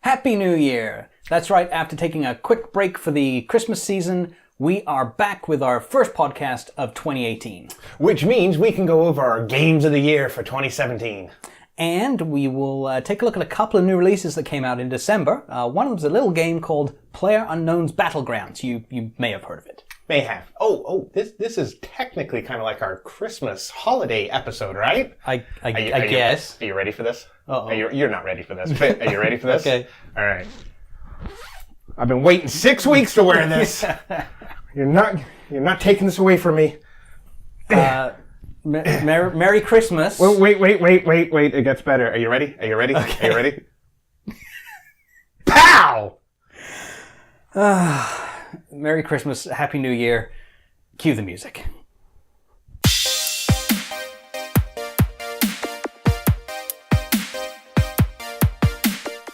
Happy New Year! That's right, after taking a quick break for the Christmas season, we are back with our first podcast of 2018. Which means we can go over our games of the year for 2017. And we will take a look at a couple of new releases that came out in December. One of them's a little game called PlayerUnknown's Battlegrounds. You may have heard of it. May have. This is technically kind of like our Christmas holiday episode, right? I guess. Are you ready for this? Uh-oh. You're not ready for this. But are you ready for this? Okay. All right. I've been waiting 6 weeks to wear this. You're not taking this away from me. Merry Christmas. Well, wait. It gets better. Are you ready? Okay. Are you ready? Pow! Merry Christmas, Happy New Year. Cue the music.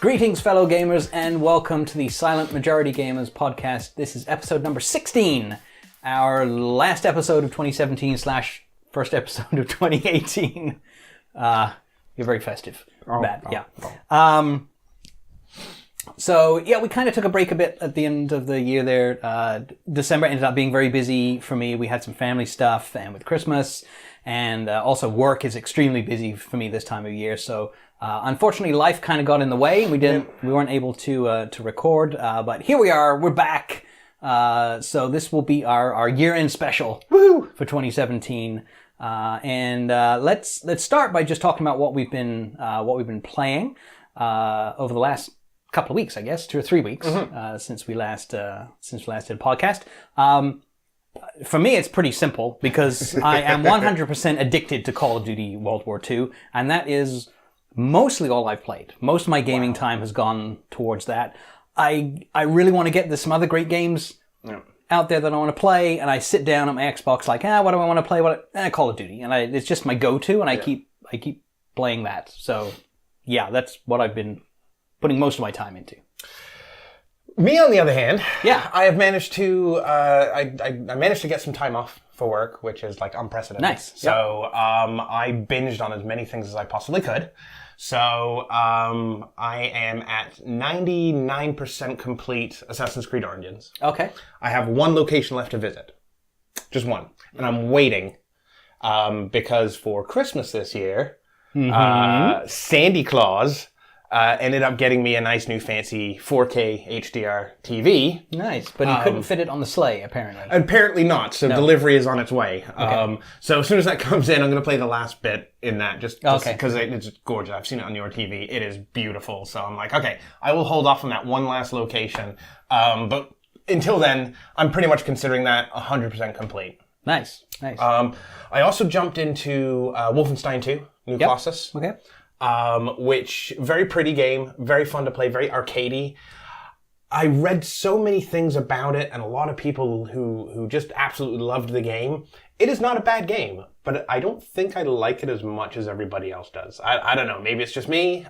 Greetings, fellow gamers, and welcome to the Silent Majority Gamers podcast. This is episode number 16, our last episode of 2017 / first episode of 2018. You're very festive. So, we kind of took a break a bit at the end of the year there. December ended up being very busy for me. We had some family stuff and with Christmas, and also work is extremely busy for me this time of year. So, unfortunately, life kind of got in the way, and we weren't able to record. But here we are. We're back. So this will be our year-end special for 2017. Let's start by just talking about what we've been playing over the last couple of weeks, I guess, 2 or 3 weeks, since we last did a podcast. For me, it's pretty simple because I am 100% addicted to Call of Duty World War II, and that is mostly all I've played. Most of my gaming time has gone towards that. I really want to get there's some other great games out there that I want to play, and I sit down at my Xbox like, what do I want to play? Call of Duty, and it's just my go-to, and I keep playing that. So, that's what I've been putting most of my time into. Me, on the other hand, I have managed to I managed to get some time off for work, which is like unprecedented. Nice. So I binged on as many things as I possibly could. So I am at 99% complete Assassin's Creed Origins. Okay. I have one location left to visit. Just one. And I'm waiting because for Christmas this year, Sandy Claus ended up getting me a nice new fancy 4K HDR TV. Nice, but he couldn't fit it on the sleigh, apparently. Apparently not, so delivery is on its way. Okay. So as soon as that comes in, I'm going to play the last bit in that, just because Okay. it's gorgeous. I've seen it on your TV. It is beautiful. So I'm like, okay, I will hold off on that one last location. But until then, I'm pretty much considering that 100% complete. Nice. I also jumped into Wolfenstein 2, New Colossus. Okay. Which, very pretty game, very fun to play, very arcadey. I read so many things about it, and a lot of people who just absolutely loved the game. It is not a bad game, but I don't think I like it as much as everybody else does. I don't know, maybe it's just me.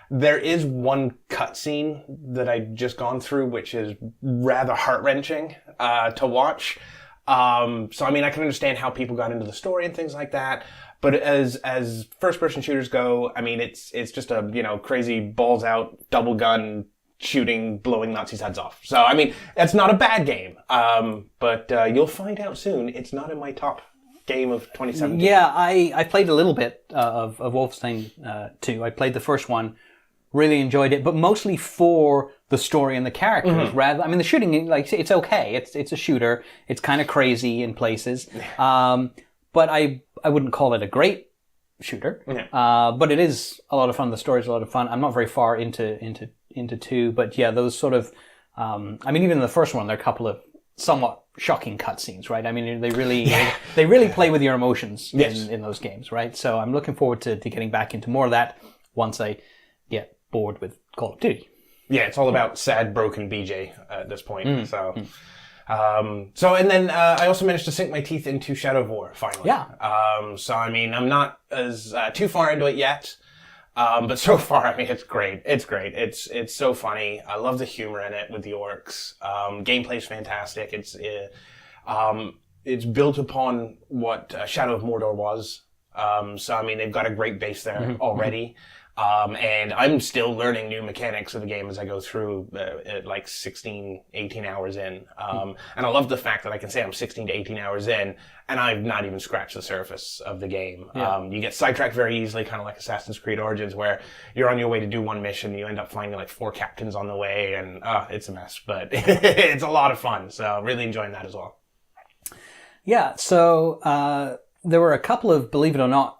There is one cutscene that I've just gone through, which is rather heart-wrenching to watch. So, I mean, I can understand how people got into the story and things like that. But as first-person shooters go, I mean, it's just a, crazy balls-out, double gun shooting, blowing Nazis' heads off. So, I mean, that's not a bad game. But you'll find out soon, it's not in my top game of 2017. Yeah, I played a little bit of Wolfenstein 2. I played the first one, really enjoyed it, but mostly for the story and the characters. Rather, I mean, the shooting, like, it's okay. It's a shooter. It's kind of crazy in places. But I wouldn't call it a great shooter. But it is a lot of fun. The story's a lot of fun. I'm not very far into 2, but those sort of, I mean, even in the first one, there are a couple of somewhat shocking cutscenes, right? I mean, they really play with your emotions in those games, right? So I'm looking forward to getting back into more of that once I get bored with Call of Duty. Yeah, it's all about sad, broken BJ at this point. So and then I also managed to sink my teeth into Shadow of War, finally. Yeah. So, I mean, I'm not as too far into it yet, but so far, I mean, it's great. It's great. It's so funny. I love the humor in it with the orcs. Gameplay's fantastic. It's built upon what Shadow of Mordor was. So, I mean, they've got a great base there already. And I'm still learning new mechanics of the game as I go through, at like 16, 18 hours in. And I love the fact that I can say I'm 16 to 18 hours in, and I've not even scratched the surface of the game. Yeah. You get sidetracked very easily, kind of like Assassin's Creed Origins, where you're on your way to do one mission, you end up finding like 4 captains on the way, and it's a mess, but it's a lot of fun. So really enjoying that as well. Yeah, so there were a couple of, believe it or not,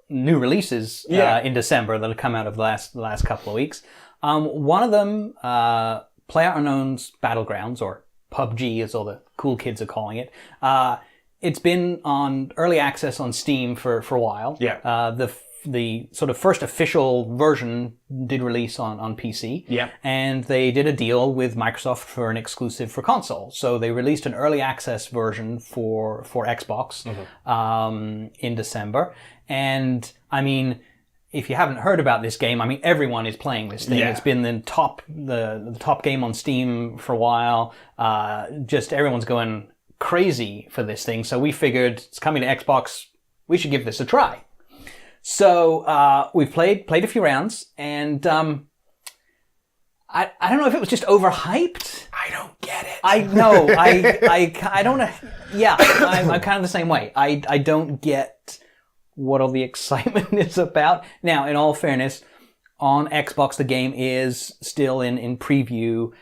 new releases in December that have come out of the last couple of weeks. One of them, PlayerUnknown's Battlegrounds, or PUBG as all the cool kids are calling it. It's been on early access on Steam for a while. Yeah. The sort of first official version did release on PC. Yeah. And they did a deal with Microsoft for an exclusive for console. So they released an early access version for Xbox in December. And I mean, if you haven't heard about this game, I mean, everyone is playing this thing. Yeah. It's been the top game on Steam for a while. Just everyone's going crazy for this thing. So we figured it's coming to Xbox. We should give this a try. So we've played a few rounds, and I don't know if it was just overhyped. I don't get it. I know. I don't know. Yeah, I'm kind of the same way. I don't get what all the excitement is about. Now, in all fairness, on Xbox the game is still in preview.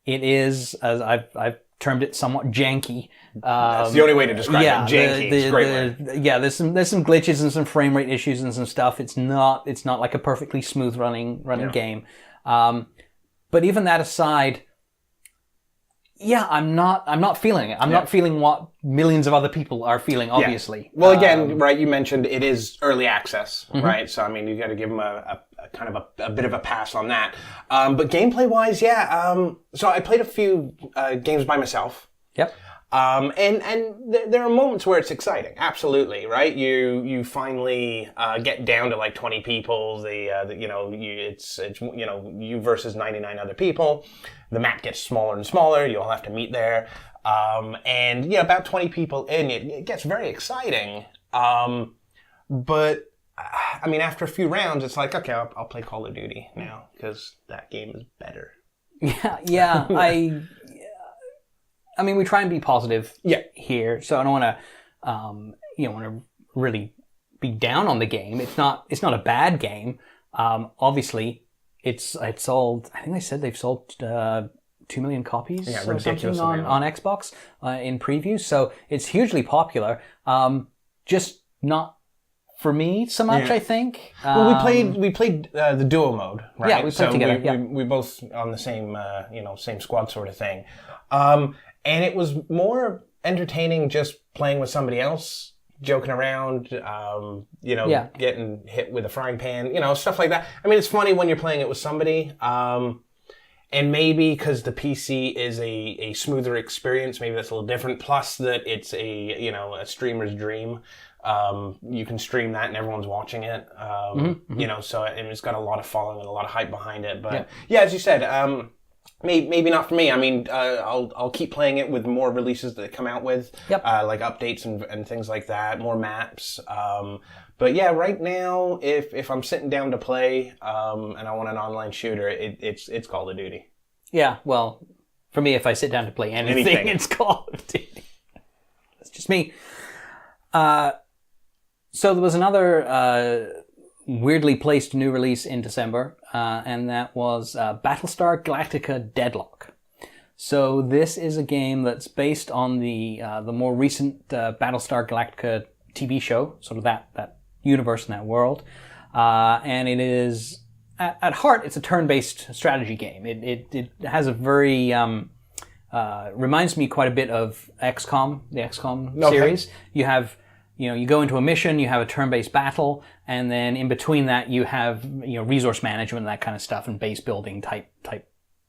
It is, as I've termed it, somewhat janky. That's the only way to describe it. Janky. It's a great word. Yeah, there's some glitches and some frame rate issues and some stuff. It's not like a perfectly smooth running game. But even that aside, yeah, I'm not feeling it. I'm not feeling what millions of other people are feeling, obviously. Yeah. Well, again, right, you mentioned it is early access, right? So, I mean, you got to give them a kind of a bit of a pass on that. But gameplay-wise, yeah. So I played a few games by myself. Yep. And there are moments where it's exciting. Absolutely, right? You finally get down to like 20 people. It's you versus 99 other people. The map gets smaller and smaller. You all have to meet there. And yeah, about 20 people in, it gets very exciting. But I mean, after a few rounds, it's like, okay, I'll play Call of Duty now because that game is better. Yeah. I mean, we try and be positive here, so I don't want to really be down on the game. It's not a bad game. Obviously, it's sold. I think they said they've sold 2 million copies or something on Xbox in previews. So it's hugely popular. Just not for me so much, I think. Well, we played the duo mode, right? Yeah, we played together. We both on the same same squad sort of thing. And it was more entertaining just playing with somebody else, joking around, getting hit with a frying pan, stuff like that. I mean, it's funny when you're playing it with somebody. And maybe because the PC is a smoother experience, maybe that's a little different. Plus that it's a streamer's dream. You can stream that and everyone's watching it. So and it's got a lot of following and a lot of hype behind it. But yeah as you said, maybe not for me. I mean, I'll keep playing it with more releases that they come out with, like updates and things like that, more maps. But yeah, right now, if I'm sitting down to play and I want an online shooter, it's Call of Duty. Yeah, well, for me, if I sit down to play anything. It's Call of Duty. That's just me. So there was another weirdly placed new release in December, and that was Battlestar Galactica Deadlock. So this is a game that's based on the more recent Battlestar Galactica TV show, sort of that universe and that world. And it is, at heart, it's a turn-based strategy game. It has a very, reminds me quite a bit of XCOM, the XCOM series. You have, you go into a mission, you have a turn-based battle, and then in between that you have, resource management and that kind of stuff and base building type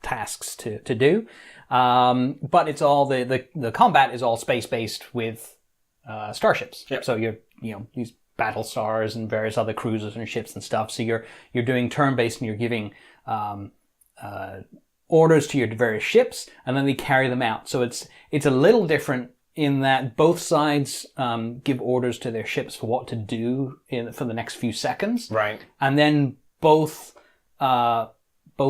tasks to do. But it's all, the combat is all space-based with starships. Yep. So you're, these battle stars and various other cruisers and ships and stuff. So you're doing turn-based and you're giving orders to your various ships, and then they carry them out. So it's a little different in that both sides give orders to their ships for what to do for the next few seconds. Right. And then both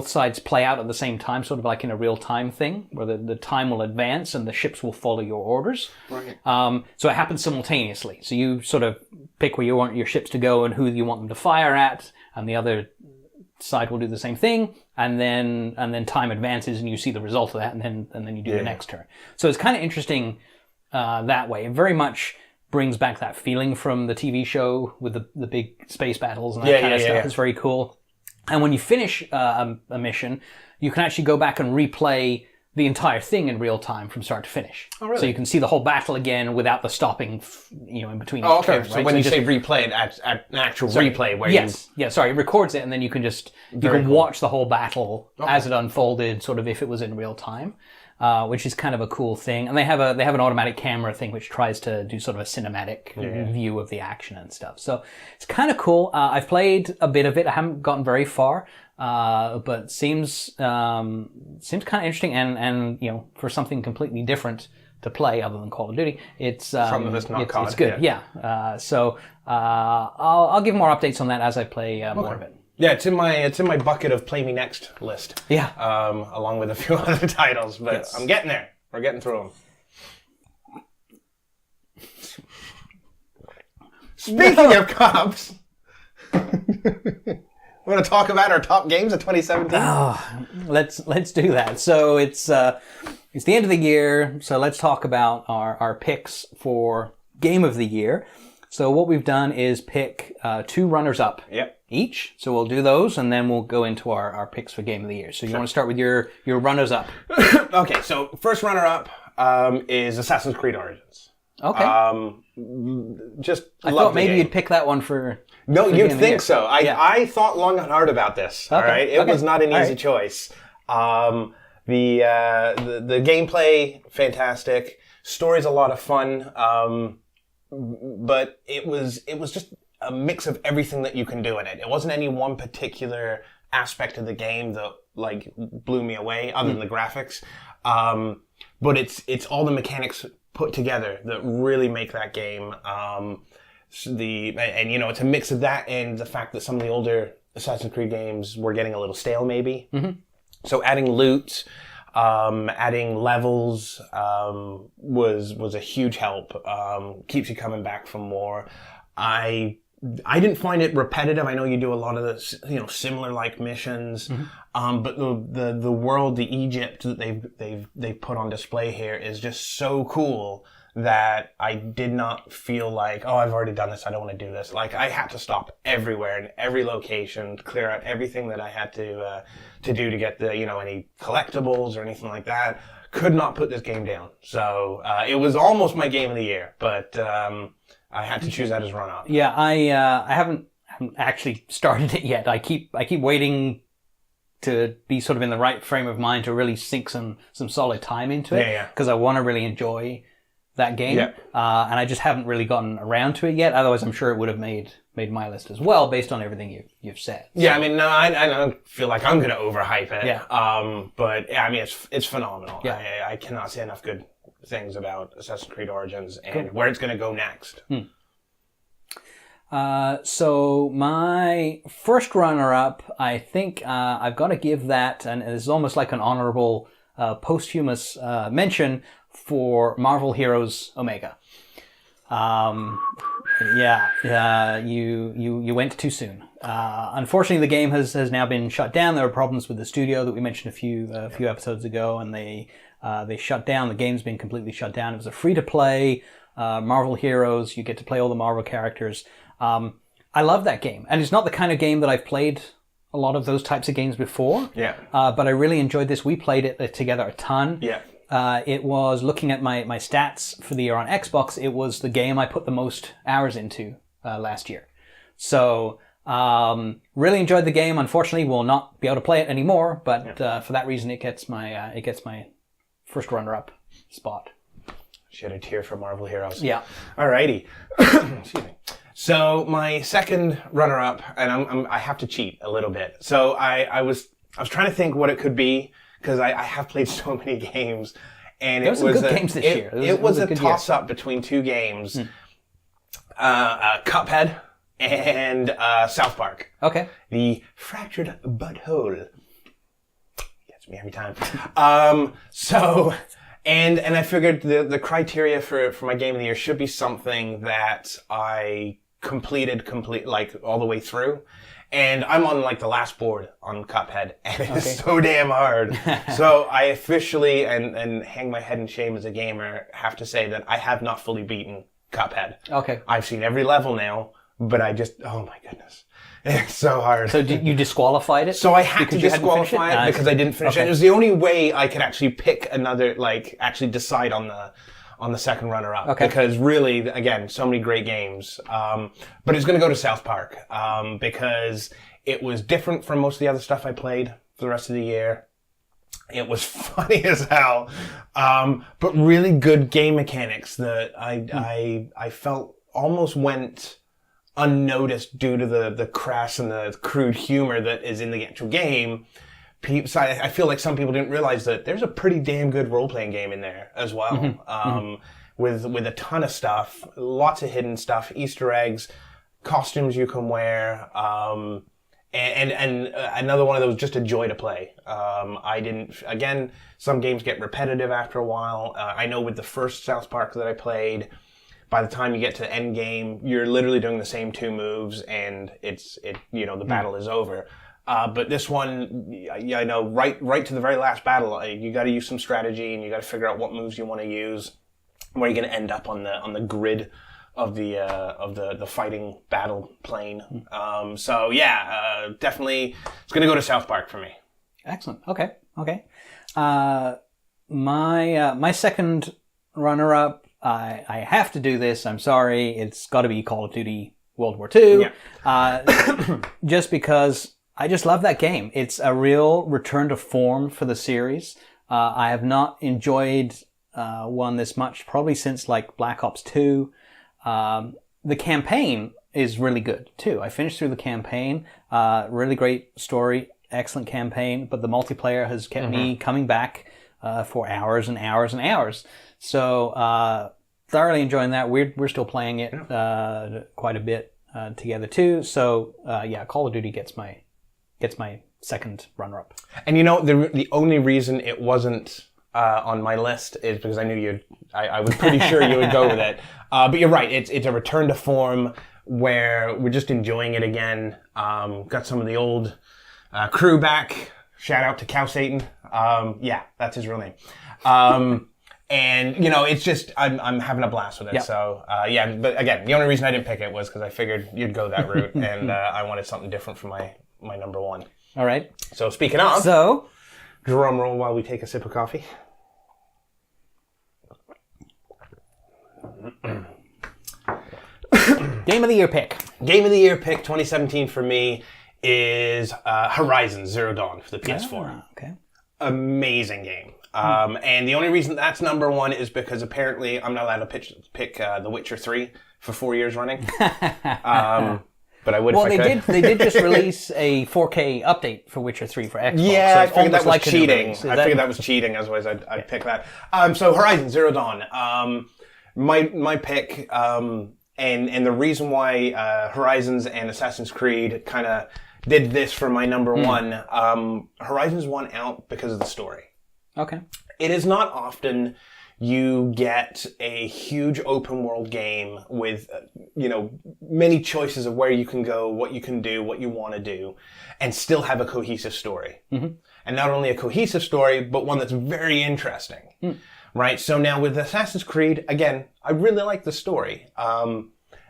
sides play out at the same time, sort of like in a real-time thing, where the time will advance and the ships will follow your orders. Right. So it happens simultaneously. So you sort of pick where you want your ships to go and who you want them to fire at, and the other side will do the same thing, and then time advances and you see the result of that, and then you do the next turn. So it's kind of interesting that way. It very much brings back that feeling from the TV show with the big space battles and that kind of stuff. Yeah. It's very cool. And when you finish a mission, you can actually go back and replay the entire thing in real time from start to finish. Oh, really? So you can see the whole battle again without the stopping, in between. Oh, okay. Turns, so right? when you say replay, at an actual replay where it records it, and then you can watch the whole battle as it unfolded, sort of if it was in real time. Which is kind of a cool thing. And they have an automatic camera thing which tries to do sort of a cinematic view of the action and stuff. So it's kind of cool. I've played a bit of it. I haven't gotten very far, but seems kind of interesting. And for something completely different to play other than Call of Duty, it's it's good. Yeah. So I'll give more updates on that as I play more of it. Yeah, it's in my bucket of Play Me Next list. Yeah. Along with a few other titles, but I'm getting there. We're getting through them. Speaking of cups, we want to talk about our top games of 2017? Oh, let's do that. So it's the end of the year, so let's talk about our picks for Game of the Year. So what we've done is pick 2 runners-up. Yep. Each. So we'll do those, and then we'll go into our picks for Game of the Year. So you want to start with your runners-up? Okay, so first runner-up is Assassin's Creed Origins. Okay. I thought maybe you'd pick that one for... No, you'd think so. I thought long and hard about this. Okay. All right, it was not an easy choice. The gameplay, fantastic. Story's a lot of fun. But it was just a mix of everything that you can do in it. It wasn't any one particular aspect of the game that blew me away, other than the graphics. But it's all the mechanics put together that really make that game. It's a mix of that and the fact that some of the older Assassin's Creed games were getting a little stale, maybe. Mm-hmm. So adding loot, adding levels was a huge help. Keeps you coming back for more. I didn't find it repetitive. I know you do a lot of the similar like missions, but the world, the Egypt that they've put on display here is just so cool that I did not feel like, oh, I've already done this, I don't want to do this. Like, I had to stop everywhere in every location, clear out everything that I had to do to get the any collectibles or anything like that. Could not put this game down. So it was almost my Game of the Year, but I had to choose that as run-up. Yeah, I haven't actually started it yet. I keep waiting to be sort of in the right frame of mind to really sink some solid time into it. Because I want to really enjoy that game. Yeah. And I just haven't really gotten around to it yet. Otherwise, I'm sure it would have made my list as well, based on everything you've said. So. Yeah, I mean, no, I don't feel like I'm going to overhype it. Yeah. But I mean, it's phenomenal. Yeah. I cannot say enough good things about Assassin's Creed Origins and where it's going to go next. So my first runner-up, I think I've got to give that, and it's almost like an honorable posthumous mention for Marvel Heroes Omega. You went too soon. Unfortunately, the game has now been shut down. There were problems with the studio that we mentioned a few episodes ago, and they shut down. The game's been completely shut down. It was a free-to-play Marvel Heroes. You get to play all the Marvel characters. I love that game, and it's not the kind of game that I've played a lot of those types of games before. Yeah. But I really enjoyed this. We played it together a ton. Yeah. It was, looking at my stats for the year on Xbox, it was the game I put the most hours into last year. So really enjoyed the game. Unfortunately, will not be able to play it anymore. But for that reason, it gets my first runner-up spot. Shed a tear for Marvel Heroes. Yeah. Alrighty. Excuse me. So my second runner-up, and I have to cheat a little bit. So I was trying to think what it could be, because I have played so many games, And There were some good games this year. It was a toss-up between two games, Cuphead and South Park. Okay. The Fractured Butthole. Gets me every time. And I figured the criteria for my game of the year should be something that I completed like all the way through. And I'm on like the last board on Cuphead, and it's so damn hard. So I officially, and hang my head in shame as a gamer, have to say that I have not fully beaten Cuphead. Okay. I've seen every level now, but oh my goodness. It's so hard. So you disqualified it? So I had to disqualify it because I didn't finish it. It was the only way I could actually pick another, actually decide on the second runner-up. Okay. Because really, again, so many great games. But it's going to go to South Park because it was different from most of the other stuff I played for the rest of the year. It was funny as hell, but really good game mechanics that I felt almost went unnoticed due to the crass and the crude humor that is in the actual game. So I feel like some people didn't realize that there's a pretty damn good role-playing game in there as well. With a ton of stuff, lots of hidden stuff, Easter eggs, costumes you can wear, and another one of those, just a joy to play. Again, some games get repetitive after a while. I know with the first South Park that I played, by the time you get to the end game, you're literally doing the same two moves, and the battle is over. But this one, I know right to the very last battle, you got to use some strategy, and you got to figure out what moves you want to use, where you're going to end up on the grid of the fighting battle plane. Definitely, it's going to go to South Park for me. Excellent. Okay. My second runner-up, I have to do this. I'm sorry. It's got to be Call of Duty World War II. Yeah. Just because I just love that game. It's a real return to form for the series. I have not enjoyed one this much probably since like Black Ops 2. The campaign is really good too. I finished through the campaign. Really great story, excellent campaign, but the multiplayer has kept me coming back for hours and hours and hours. So thoroughly enjoying that. We're still playing it quite a bit together too. So Call of Duty gets my second runner-up. And the only reason it wasn't on my list is because I knew I was pretty sure you would go with it. But you're right. It's a return to form where we're just enjoying it again. Got some of the old crew back. Shout out to Cow Satan. That's his real name. And it's just I'm having a blast with it. Yep. So but again, the only reason I didn't pick it was because I figured you'd go that route, and I wanted something different for my number one. All right. So speaking of, drum roll while we take a sip of coffee. Game of the Year pick. Game of the Year pick 2017 for me is Horizon Zero Dawn for the PS4. Okay. Amazing game. And the only reason that's number one is because apparently I'm not allowed to pick The Witcher 3 for 4 years running. But I would if I could. They did just release a 4K update for Witcher 3 for Xbox. Yeah, so I figured that was cheating. I figured that was cheating, otherwise I'd pick that. So Horizon Zero Dawn. My pick, and the reason why Horizons and Assassin's Creed kind of did this for my number one, Horizons won out because of the story. Okay. It is not often you get a huge open world game with, many choices of where you can go, what you can do, what you want to do, and still have a cohesive story. Mm-hmm. And not only a cohesive story, but one that's very interesting. Right? So now with Assassin's Creed, again, I really like the story.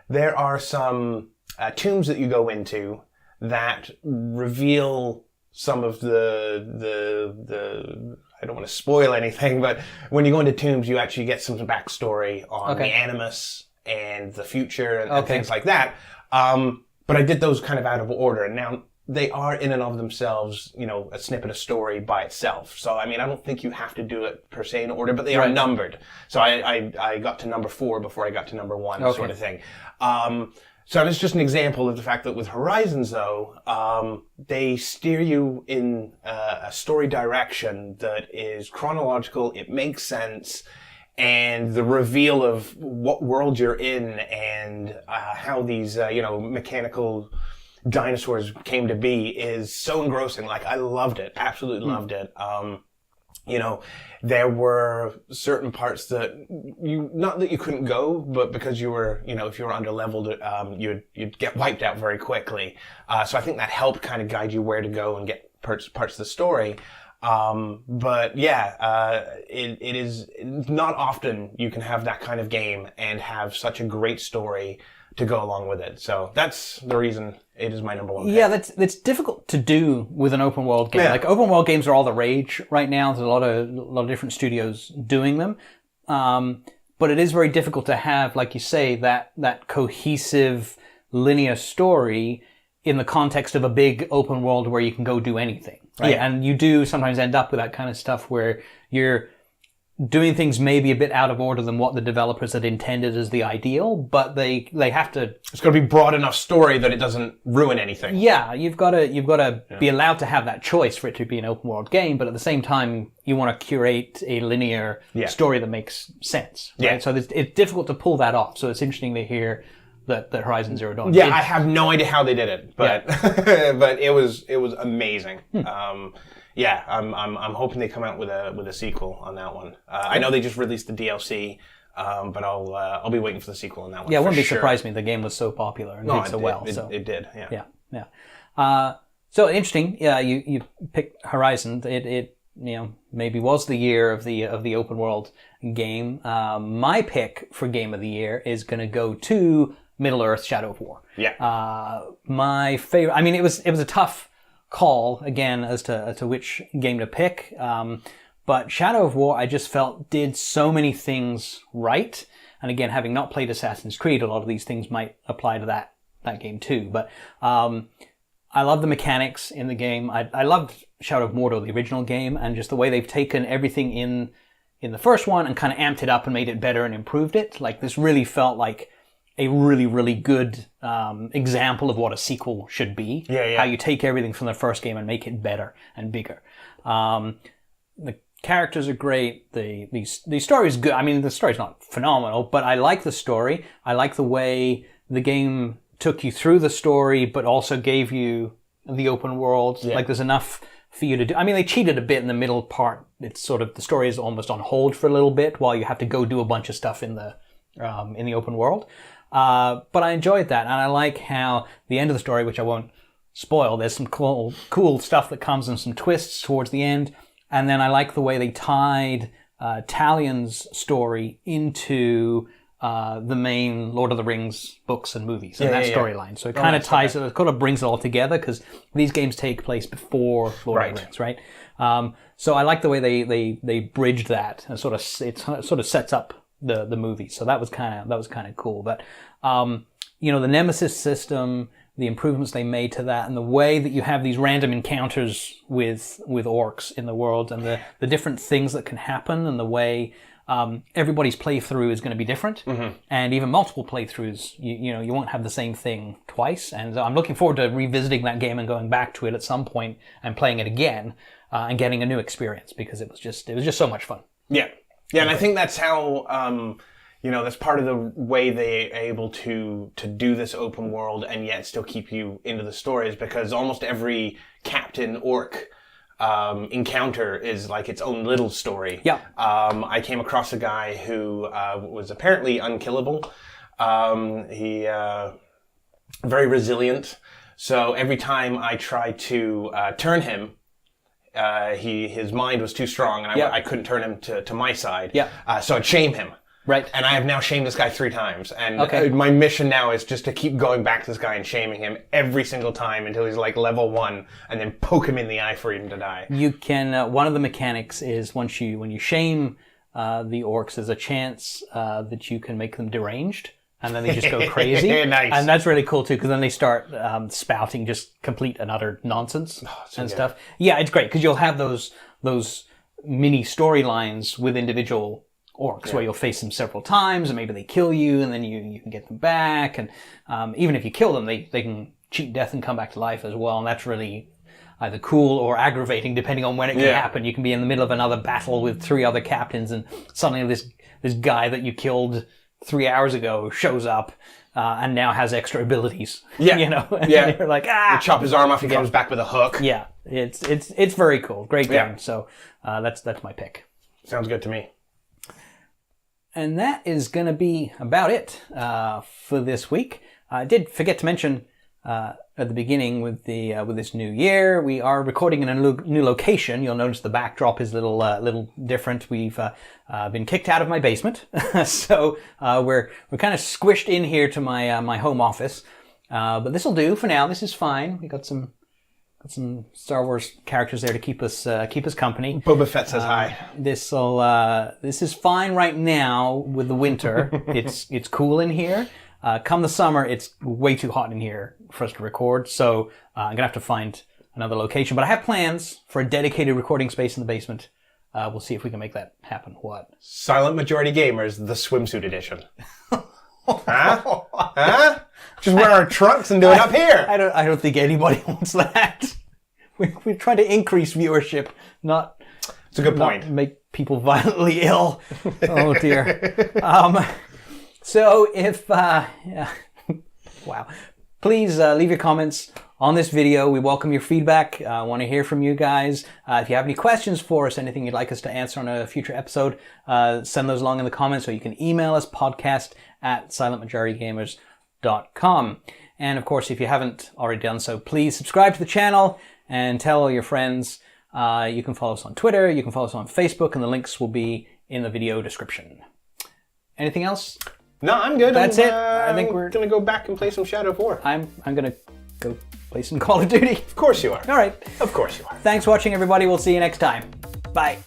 There are some tombs that you go into that reveal some of the I don't want to spoil anything, but when you go into tombs, you actually get some backstory on the Animus and the future and things like that. But I did those kind of out of order. And now they are in and of themselves, a snippet of story by itself. So, I mean, I don't think you have to do it per se in order, but they are numbered. So I got to number 4 before I got to number 1 sort of thing. So that's just an example of the fact that with Horizons, though, they steer you in a story direction that is chronological, it makes sense, and the reveal of what world you're in and how these, mechanical dinosaurs came to be is so engrossing. Like, I loved it. Absolutely loved it. There were certain parts that not that you couldn't go, but because you were, if you were underleveled, you'd get wiped out very quickly. So I think that helped kind of guide you where to go and get parts of the story. It is not often you can have that kind of game and have such a great story to go along with it. So that's the reason it is my number one pick. Yeah, that's difficult to do with an open world game. Yeah. Like, open world games are all the rage right now. There's a lot of different studios doing them. But it is very difficult to have, like you say, that cohesive linear story in the context of a big open world where you can go do anything. Right? Yeah. And you do sometimes end up with that kind of stuff where you're doing things maybe a bit out of order than what the developers had intended as the ideal, but they have to... It's got to be broad enough story that it doesn't ruin anything. Yeah, you've got to be allowed to have that choice for it to be an open world game, but at the same time, you want to curate a linear story that makes sense. Right? Yeah. So it's difficult to pull that off. So it's interesting to hear that Horizon Zero Dawn. Yeah, I have no idea how they did it, but but it was amazing. I'm hoping they come out with a sequel on that one. I know they just released the DLC, but I'll be waiting for the sequel on that one. Yeah, it wouldn't be surprised me. The game was so popular and did so well. It did. Yeah. Yeah. So interesting. Yeah, you picked Horizon. It maybe was the year of the open world game. My pick for game of the year is going to go to Middle-earth: Shadow of War. Yeah. My favorite. I mean, it was a tough call again as to which game to pick. But Shadow of War, I just felt did so many things right. And again, having not played Assassin's Creed, a lot of these things might apply to that game too. But I love the mechanics in the game. I loved Shadow of Mordor, the original game, and just the way they've taken everything in the first one and kind of amped it up and made it better and improved it. Like, this really felt like a really, really good example of what a sequel should be. Yeah. How you take everything from the first game and make it better and bigger. The characters are great. The story is good. I mean, the story's not phenomenal, but I like the story. I like the way the game took you through the story, but also gave you the open world. Yeah. Like, there's enough for you to do. I mean, they cheated a bit in the middle part. It's sort of, the story is almost on hold for a little bit while you have to go do a bunch of stuff in the open world. But I enjoyed that, and I like how the end of the story, which I won't spoil, there's some cool stuff that comes and some twists towards the end, and then I like the way they tied Talion's story into the main Lord of the Rings books and movies and that storyline. So it kind of ties it, kind of brings it all together, because these games take place before Lord of the Rings, right? So I like the way they bridged that, and sort of sets up the movie. So that was kind of cool. But the Nemesis system, the improvements they made to that, and the way that you have these random encounters with orcs in the world, and the different things that can happen, and the way everybody's playthrough is going to be different, and even multiple playthroughs, you won't have the same thing twice. And I'm looking forward to revisiting that game and going back to it at some point and playing it again and getting a new experience, because it was just so much fun. Yeah, and I think that's how, that's part of the way they're able to do this open world and yet still keep you into the story, is because almost every Captain Orc encounter is like its own little story. Yeah. I came across a guy who was apparently unkillable. He very resilient. So every time I tried to turn him, his mind was too strong, and I couldn't turn him to my side. Yeah. So I'd shame him. Right. And I have now shamed this guy 3 times. And my mission now is just to keep going back to this guy and shaming him every single time until he's like level 1, and then poke him in the eye for him to die. You can, one of the mechanics is when you shame the orcs, there's a chance that you can make them deranged. And then they just go crazy. Nice. And that's really cool too, because then they start spouting just complete and utter nonsense and stuff. Yeah, it's great, because you'll have those mini storylines with individual orcs, where you'll face them several times, and maybe they kill you, and then you can get them back. And even if you kill them, they can cheat death and come back to life as well. And that's really either cool or aggravating, depending on when it can happen. You can be in the middle of another battle with 3 other captains, and suddenly this guy that you killed 3 hours ago shows up and now has extra abilities. Yeah, And you're like, You chop his arm off, he comes back with a hook. Yeah, it's very cool, great game. So that's my pick. Sounds good to me. And that is going to be about it for this week. I did forget to mention at the beginning with this new year, we are recording in a new location. You'll notice the backdrop is a little different. We've been kicked out of my basement, so we're kind of squished in here to my home office. But this will do for now. This is fine. We got some Star Wars characters there to keep us company. Boba Fett says hi. This is fine right now with the winter. It's cool in here. Come the summer, it's way too hot in here for us to record, so I'm gonna have to find another location. But I have plans for a dedicated recording space in the basement. We'll see if we can make that happen. What? Silent Majority Gamers, the swimsuit edition. Huh? Just wear our trunks and do it up here. I don't think anybody wants that. We're trying to increase viewership, not. It's a good point. Make people violently ill. Oh dear. So if wow, please leave your comments on this video. We welcome your feedback. I want to hear from you guys. If you have any questions for us, anything you'd like us to answer on a future episode, send those along in the comments, or you can email us, podcast@silentmajoritygamers.com. And of course, if you haven't already done so, please subscribe to the channel and tell all your friends. You can follow us on Twitter, you can follow us on Facebook, and the links will be in the video description. Anything else? No, I'm good. That's it. I think we're gonna go back and play some Shadow of War. I'm gonna go play some Call of Duty. Of course you are. All right. Of course you are. Thanks for watching, everybody. We'll see you next time. Bye.